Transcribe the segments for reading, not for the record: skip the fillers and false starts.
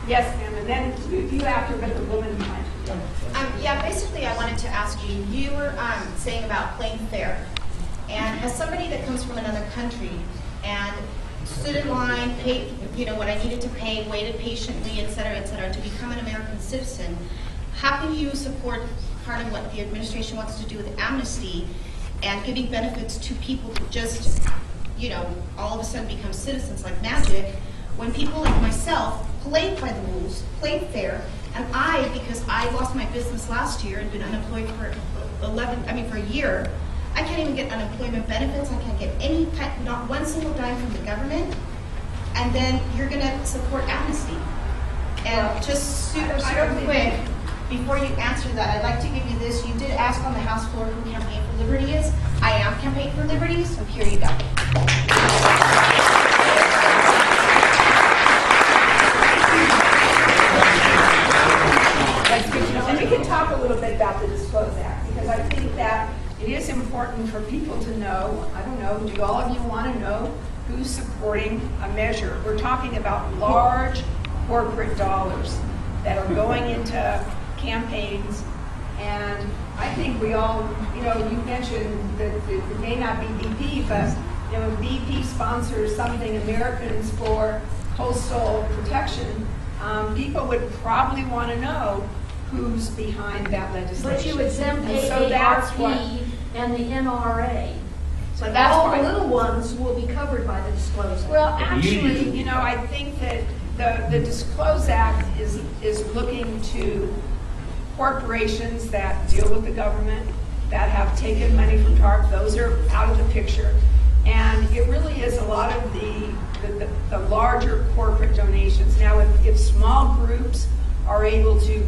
Yes, ma'am, and then you after, but the woman behind. Yeah, basically I wanted to ask you, you were saying about playing fair. And as somebody that comes from another country and stood in line, paid, what I needed to pay, waited patiently, et cetera, to become an American citizen, how can you support part of what the administration wants to do with amnesty and giving benefits to people who just, all of a sudden become citizens like magic, when people like myself played by the rules, played fair, and because I lost my business last year and been unemployed for for a year, I can't even get unemployment benefits. I can't get not one single dime from the government. And then you're going to support amnesty. And just super quick, before you answer that, I'd like to give you this. You did ask on the House floor who Campaign for Liberty is. I am Campaign for Liberty, so here you go. And we can talk a little bit about the Disclose Act, because I think that it is important for people to know. I don't know, do all of you want to know who's supporting a measure? We're talking about large corporate dollars that are going into campaigns, and I think we all, you mentioned that it may not be BP, but BP sponsors something, Americans for Coastal Protection. People would probably want to know who's behind that legislation. But you exempt AARP and the NRA. So all the little ones will be covered by the Disclose Act. Well, actually, I think that the Disclose Act is looking to corporations that deal with the government, that have taken money from TARP. Those are out of the picture. And it really is a lot of the larger corporate donations. Now, if small groups are able to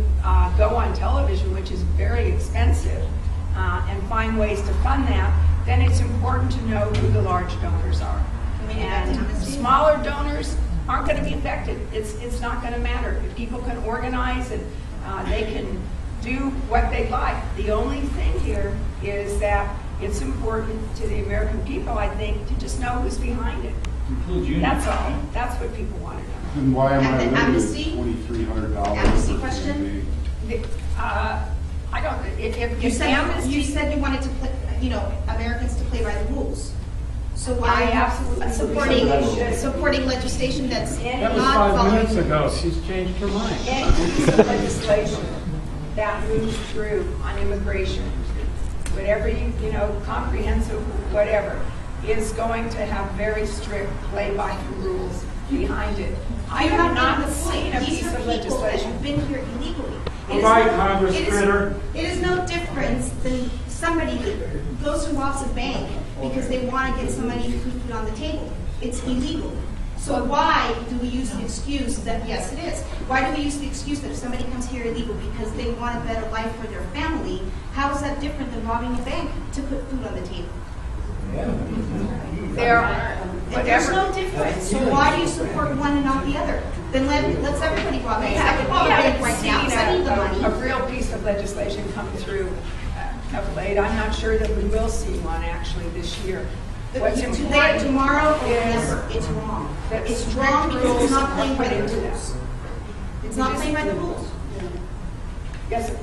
go on television, which is very expensive, and find ways to fund that, then it's important to know who the large donors are. And smaller donors aren't going to be affected. It's not going to matter. If people can organize and they can do what they like. The only thing here is that it's important to the American people, I think, to just know who's behind it. That's all. That's what people want to know. And why am I limited Amnesty? to $2,300? Amnesty question? I don't. If You said you wanted to play, Americans to play by the rules. So why I absolutely supporting legislation that's That was not 5 minutes following? ago. She's changed her mind. Any piece of legislation that moves through on immigration, whatever comprehensive, whatever, is going to have very strict play-by-the rules behind it. I have not seen a piece of legislation. These are people that have been here illegally. Bye, Congress critter. It is no difference than somebody that goes and robs a bank because they want to get some money to put food on the table. It's illegal. So why do we use the excuse that, yes, it is. Why do we use the excuse that if somebody comes here illegal because they want a better life for their family, how is that different than robbing a bank to put food on the table? There's no difference. So why do you support one and not the other? Then let's everybody rob banks. I can rob a bank right now because I need the money. A real piece of legislation come through of late. I'm not sure that we will see one actually this year. What's Today, important tomorrow, or is never. It's wrong. that It's wrong because rules it's not are playing by put the into rules. It's not playing by the rules. Yes, sir.